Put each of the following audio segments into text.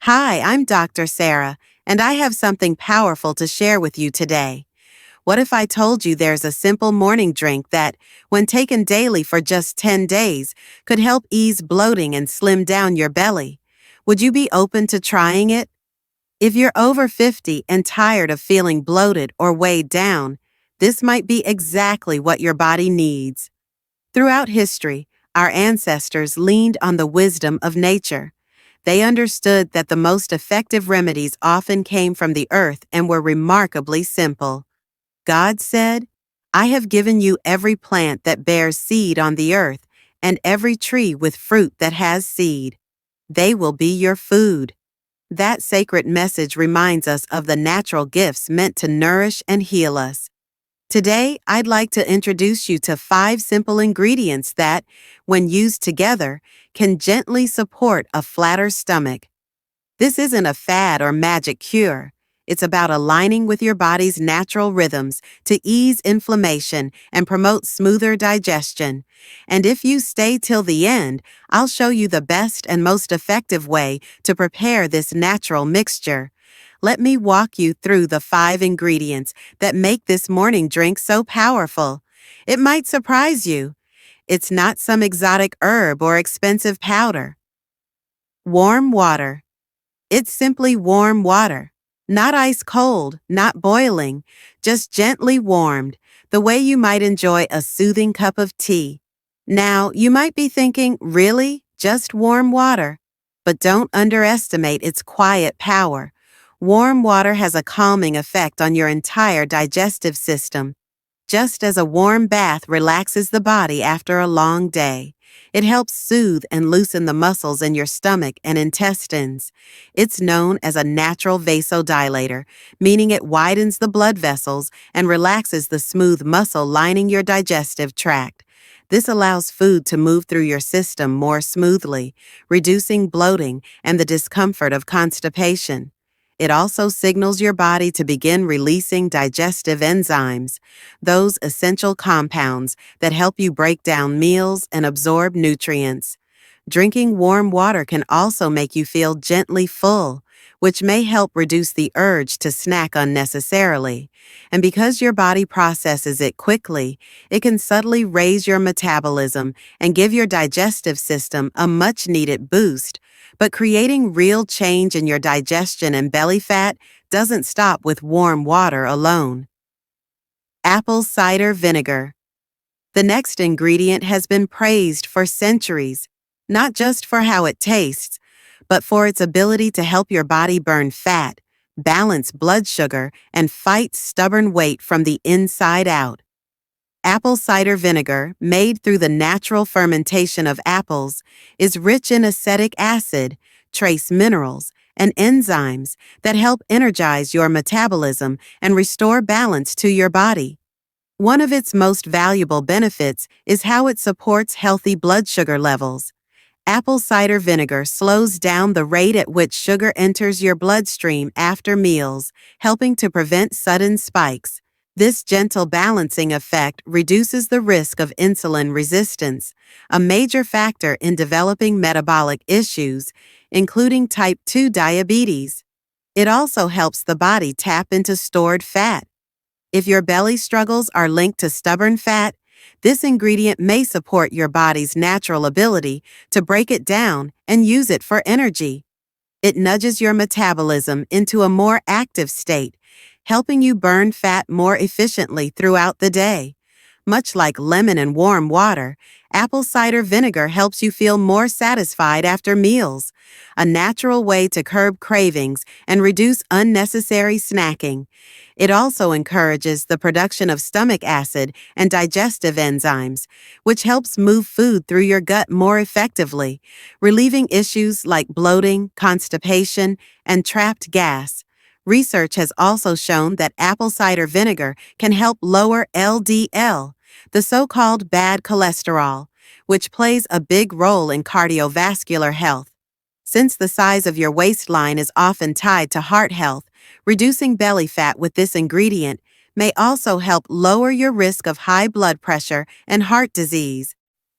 Hi, I'm Dr. Sarah, and I have something powerful to share with you today. What if I told you there's a simple morning drink that, when taken daily for just 10 days, could help ease bloating and slim down your belly? Would you be open to trying it? If you're over 50 and tired of feeling bloated or weighed down, this might be exactly what your body needs. Throughout history, our ancestors leaned on the wisdom of nature. They understood that the most effective remedies often came from the earth and were remarkably simple. God said, "I have given you every plant that bears seed on the earth, and every tree with fruit that has seed. They will be your food." That sacred message reminds us of the natural gifts meant to nourish and heal us. Today, I'd like to introduce you to 5 simple ingredients that, when used together, can gently support a flatter stomach. This isn't a fad or magic cure. It's about aligning with your body's natural rhythms to ease inflammation and promote smoother digestion. And if you stay till the end, I'll show you the best and most effective way to prepare this natural mixture. Let me walk you through the 5 ingredients that make this morning drink so powerful. It might surprise you. It's not some exotic herb or expensive powder. Warm water. It's simply warm water. Not ice cold, not boiling, just gently warmed, the way you might enjoy a soothing cup of tea. Now, you might be thinking, really? Just warm water? But don't underestimate its quiet power. Warm water has a calming effect on your entire digestive system. Just as a warm bath relaxes the body after a long day, it helps soothe and loosen the muscles in your stomach and intestines. It's known as a natural vasodilator, meaning it widens the blood vessels and relaxes the smooth muscle lining your digestive tract. This allows food to move through your system more smoothly, reducing bloating and the discomfort of constipation. It also signals your body to begin releasing digestive enzymes, those essential compounds that help you break down meals and absorb nutrients. Drinking warm water can also make you feel gently full, which may help reduce the urge to snack unnecessarily. And because your body processes it quickly, it can subtly raise your metabolism and give your digestive system a much-needed boost. But creating real change in your digestion and belly fat doesn't stop with warm water alone. Apple cider vinegar. The next ingredient has been praised for centuries, not just for how it tastes, but for its ability to help your body burn fat, balance blood sugar, and fight stubborn weight from the inside out. Apple cider vinegar, made through the natural fermentation of apples, is rich in acetic acid, trace minerals, and enzymes that help energize your metabolism and restore balance to your body. One of its most valuable benefits is how it supports healthy blood sugar levels. Apple cider vinegar slows down the rate at which sugar enters your bloodstream after meals, helping to prevent sudden spikes. This gentle balancing effect reduces the risk of insulin resistance, a major factor in developing metabolic issues, including type 2 diabetes. It also helps the body tap into stored fat. If your belly struggles are linked to stubborn fat, this ingredient may support your body's natural ability to break it down and use it for energy. It nudges your metabolism into a more active state, helping you burn fat more efficiently throughout the day. Much like lemon and warm water, apple cider vinegar helps you feel more satisfied after meals, a natural way to curb cravings and reduce unnecessary snacking. It also encourages the production of stomach acid and digestive enzymes, which helps move food through your gut more effectively, relieving issues like bloating, constipation, and trapped gas. Research has also shown that apple cider vinegar can help lower LDL, the so-called bad cholesterol, which plays a big role in cardiovascular health. Since the size of your waistline is often tied to heart health, reducing belly fat with this ingredient may also help lower your risk of high blood pressure and heart disease.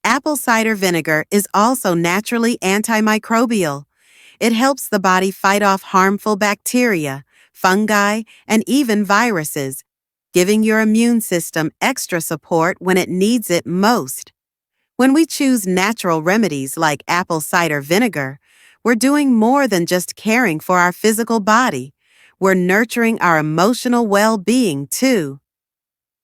Apple cider vinegar is also naturally antimicrobial. It helps the body fight off harmful bacteria, fungi, and even viruses, giving your immune system extra support when it needs it most. When we choose natural remedies like apple cider vinegar, we're doing more than just caring for our physical body. We're nurturing our emotional well-being too.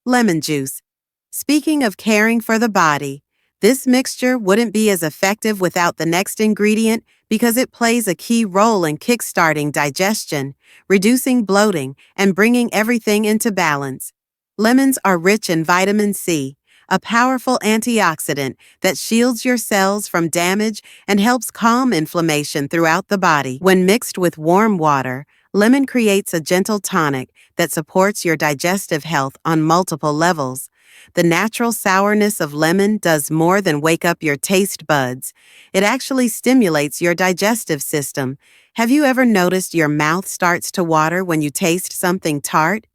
Lemon juice. Speaking of caring for the body, this mixture wouldn't be as effective without the next ingredient because it plays a key role in kickstarting digestion, reducing bloating, and bringing everything into balance. Lemons are rich in vitamin C, a powerful antioxidant that shields your cells from damage and helps calm inflammation throughout the body. When mixed with warm water, lemon creates a gentle tonic that supports your digestive health on multiple levels. The natural sourness of lemon does more than wake up your taste buds. It actually stimulates your digestive system. Have you ever noticed your mouth starts to water when you taste something tart?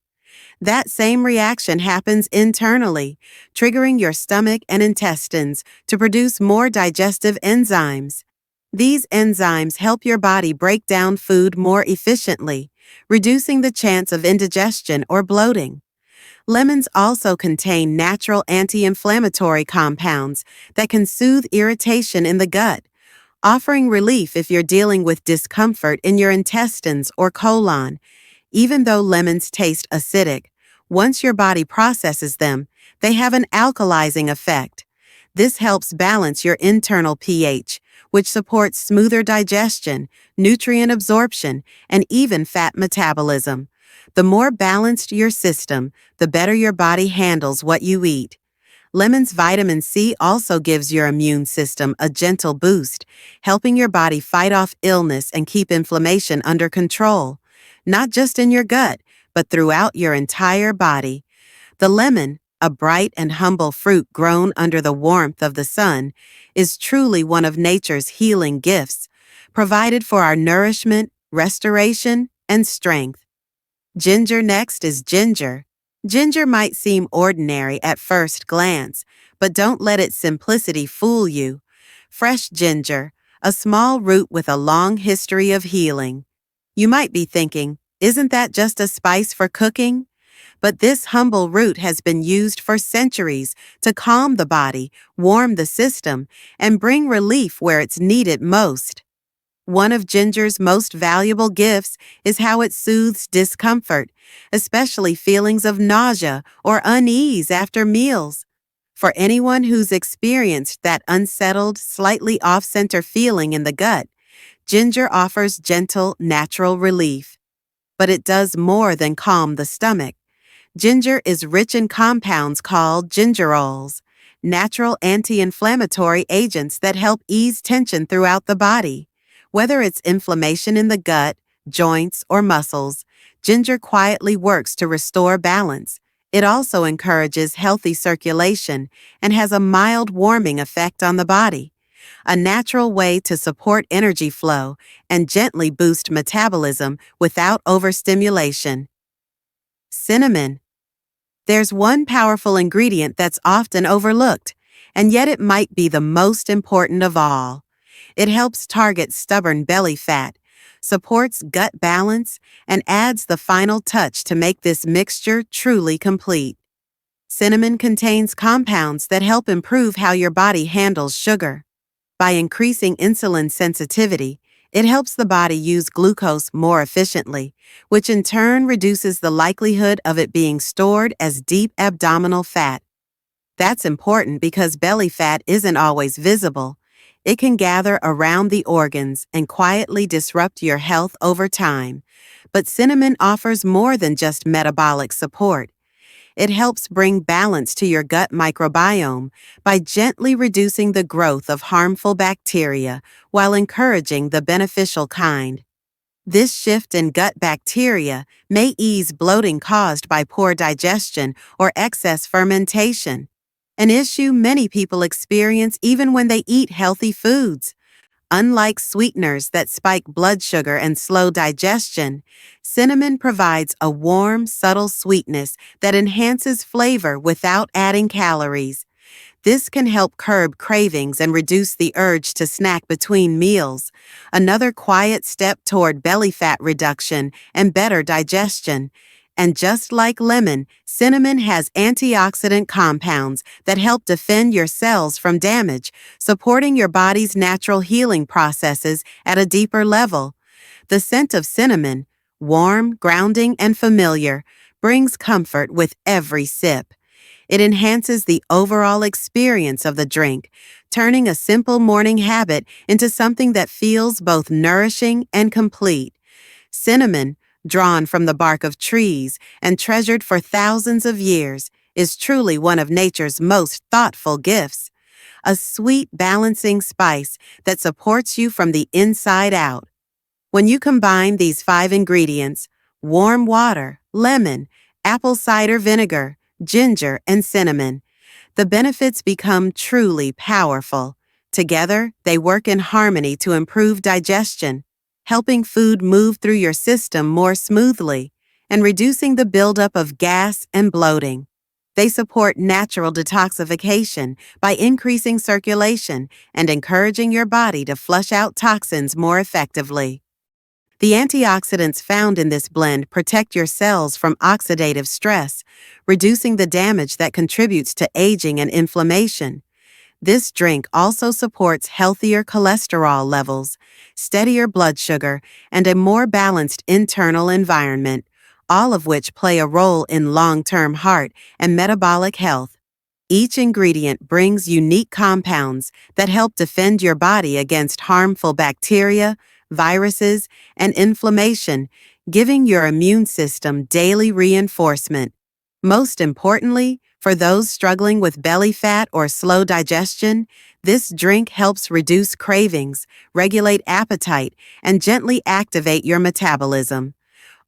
That same reaction happens internally, triggering your stomach and intestines to produce more digestive enzymes. These enzymes help your body break down food more efficiently, reducing the chance of indigestion or bloating. Lemons also contain natural anti-inflammatory compounds that can soothe irritation in the gut, offering relief if you're dealing with discomfort in your intestines or colon. Even though lemons taste acidic, once your body processes them, they have an alkalizing effect. This helps balance your internal pH, which supports smoother digestion, nutrient absorption, and even fat metabolism. The more balanced your system, the better your body handles what you eat. Lemon's vitamin C also gives your immune system a gentle boost, helping your body fight off illness and keep inflammation under control, not just in your gut, but throughout your entire body. The lemon, a bright and humble fruit grown under the warmth of the sun, is truly one of nature's healing gifts, provided for our nourishment, restoration, and strength. Ginger next is ginger. Ginger might seem ordinary at first glance, but don't let its simplicity fool you. Fresh ginger, a small root with a long history of healing. You might be thinking, isn't that just a spice for cooking? But this humble root has been used for centuries to calm the body, warm the system, and bring relief where it's needed most. One of ginger's most valuable gifts is how it soothes discomfort, especially feelings of nausea or unease after meals. For anyone who's experienced that unsettled, slightly off-center feeling in the gut, ginger offers gentle, natural relief. But it does more than calm the stomach. Ginger is rich in compounds called gingerols, natural anti-inflammatory agents that help ease tension throughout the body. Whether it's inflammation in the gut, joints, or muscles, ginger quietly works to restore balance. It also encourages healthy circulation and has a mild warming effect on the body, a natural way to support energy flow and gently boost metabolism without overstimulation. Cinnamon. There's one powerful ingredient that's often overlooked, and yet it might be the most important of all. It helps target stubborn belly fat, supports gut balance, and adds the final touch to make this mixture truly complete. Cinnamon contains compounds that help improve how your body handles sugar. By increasing insulin sensitivity, it helps the body use glucose more efficiently, which in turn reduces the likelihood of it being stored as deep abdominal fat. That's important because belly fat isn't always visible. It can gather around the organs and quietly disrupt your health over time. But cinnamon offers more than just metabolic support. It helps bring balance to your gut microbiome by gently reducing the growth of harmful bacteria while encouraging the beneficial kind. This shift in gut bacteria may ease bloating caused by poor digestion or excess fermentation, an issue many people experience even when they eat healthy foods. Unlike sweeteners that spike blood sugar and slow digestion, cinnamon provides a warm, subtle sweetness that enhances flavor without adding calories. This can help curb cravings and reduce the urge to snack between meals, another quiet step toward belly fat reduction and better digestion. And just like lemon, cinnamon has antioxidant compounds that help defend your cells from damage, supporting your body's natural healing processes at a deeper level. The scent of cinnamon, warm, grounding, and familiar, brings comfort with every sip. It enhances the overall experience of the drink, turning a simple morning habit into something that feels both nourishing and complete. Cinnamon, drawn from the bark of trees and treasured for thousands of years, is truly one of nature's most thoughtful gifts. A sweet, balancing spice that supports you from the inside out. When you combine these 5 ingredients, warm water, lemon, apple cider vinegar, ginger, and cinnamon, the benefits become truly powerful. Together, they work in harmony to improve digestion, helping food move through your system more smoothly and reducing the buildup of gas and bloating. They support natural detoxification by increasing circulation and encouraging your body to flush out toxins more effectively. The antioxidants found in this blend protect your cells from oxidative stress, reducing the damage that contributes to aging and inflammation. This drink also supports healthier cholesterol levels, steadier blood sugar, and a more balanced internal environment, all of which play a role in long-term heart and metabolic health. Each ingredient brings unique compounds that help defend your body against harmful bacteria, viruses, and inflammation, giving your immune system daily reinforcement. Most importantly, for those struggling with belly fat or slow digestion, this drink helps reduce cravings, regulate appetite, and gently activate your metabolism.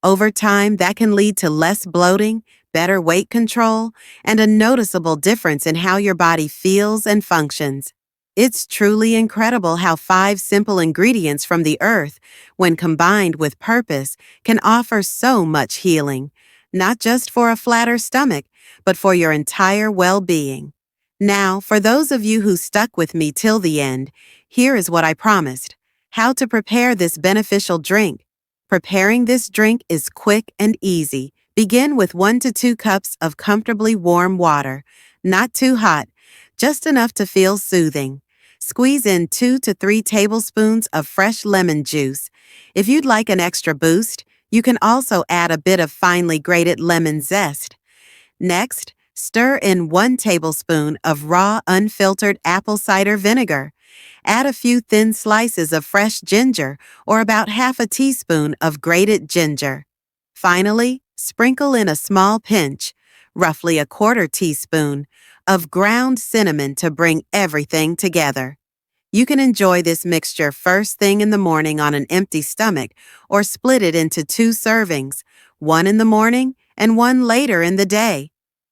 Over time, that can lead to less bloating, better weight control, and a noticeable difference in how your body feels and functions. It's truly incredible how 5 simple ingredients from the earth, when combined with purpose, can offer so much healing, not just for a flatter stomach, but for your entire well-being. Now, for those of you who stuck with me till the end, here is what I promised: how to prepare this beneficial drink. Preparing this drink is quick and easy. Begin with 1 to 2 cups of comfortably warm water, not too hot, just enough to feel soothing. Squeeze in 2 to 3 tablespoons of fresh lemon juice. If you'd like an extra boost, you can also add a bit of finely grated lemon zest. Next, stir in 1 tablespoon of raw, unfiltered apple cider vinegar. Add a few thin slices of fresh ginger or about half a teaspoon of grated ginger. Finally, sprinkle in a small pinch, roughly a 1/4 teaspoon, of ground cinnamon to bring everything together. You can enjoy this mixture first thing in the morning on an empty stomach or split it into 2 servings, 1 in the morning and 1 later in the day.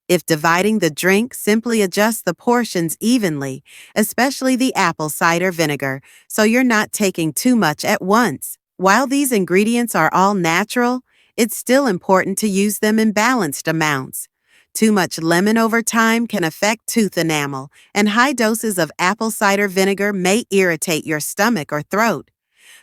If dividing the drink, simply adjust the portions evenly, especially the apple cider vinegar, so you're not taking too much at once. While these ingredients are all natural, it's still important to use them in balanced amounts. Too much lemon over time can affect tooth enamel, and high doses of apple cider vinegar may irritate your stomach or throat.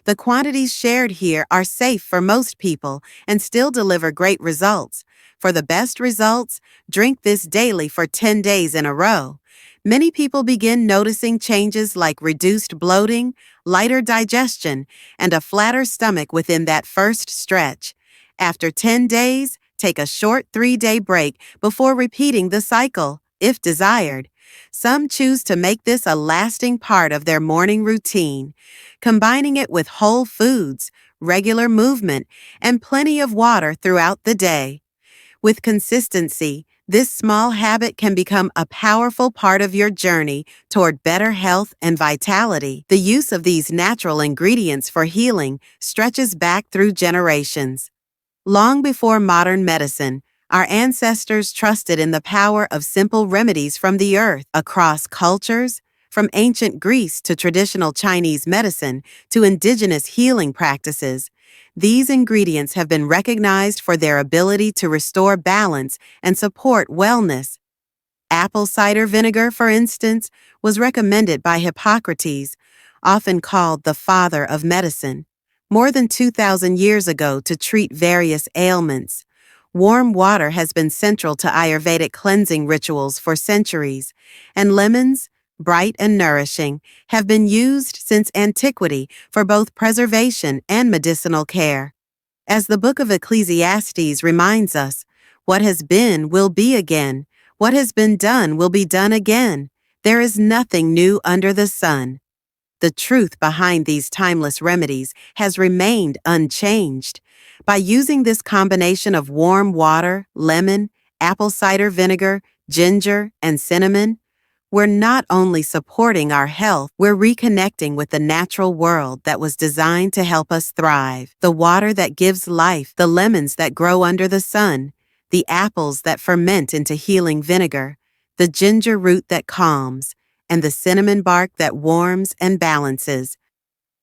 The quantities shared here are safe for most people and still deliver great results. For the best results, drink this daily for 10 days in a row. Many people begin noticing changes like reduced bloating, lighter digestion, and a flatter stomach within that first stretch. After 10 days, take a short 3-day break before repeating the cycle, if desired. Some choose to make this a lasting part of their morning routine, combining it with whole foods, regular movement, and plenty of water throughout the day. With consistency, this small habit can become a powerful part of your journey toward better health and vitality. The use of these natural ingredients for healing stretches back through generations. Long before modern medicine, our ancestors trusted in the power of simple remedies from the earth. Across cultures, from ancient Greece to traditional Chinese medicine to indigenous healing practices, these ingredients have been recognized for their ability to restore balance and support wellness. Apple cider vinegar, for instance, was recommended by Hippocrates, often called the father of medicine, more than 2,000 years ago to treat various ailments. Warm water has been central to Ayurvedic cleansing rituals for centuries, and lemons, bright and nourishing, have been used since antiquity for both preservation and medicinal care. As the book of Ecclesiastes reminds us, what has been will be again. What has been done will be done again. There is nothing new under the sun. The truth behind these timeless remedies has remained unchanged. By using this combination of warm water, lemon, apple cider vinegar, ginger, and cinnamon, we're not only supporting our health, we're reconnecting with the natural world that was designed to help us thrive. The water that gives life, the lemons that grow under the sun, the apples that ferment into healing vinegar, the ginger root that calms, and the cinnamon bark that warms and balances.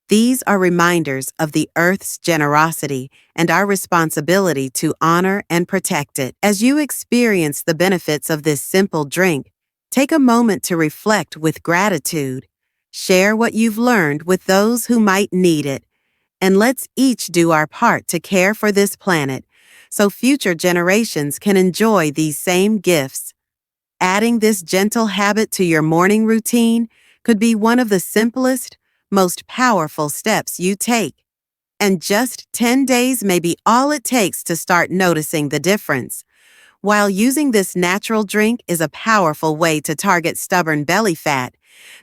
These are reminders of the earth's generosity and our responsibility to honor and protect it. As you experience the benefits of this simple drink, take a moment to reflect with gratitude. Share what you've learned with those who might need it, and let's each do our part to care for this planet so future generations can enjoy these same gifts. Adding this gentle habit to your morning routine could be one of the simplest, most powerful steps you take. And just 10 days may be all it takes to start noticing the difference. While using this natural drink is a powerful way to target stubborn belly fat,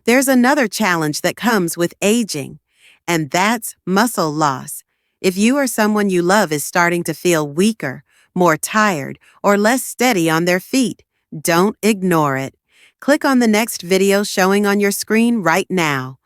there's another challenge that comes with aging, and that's muscle loss. If you or someone you love is starting to feel weaker, more tired, or less steady on their feet, don't ignore it. Click on the next video showing on your screen right now.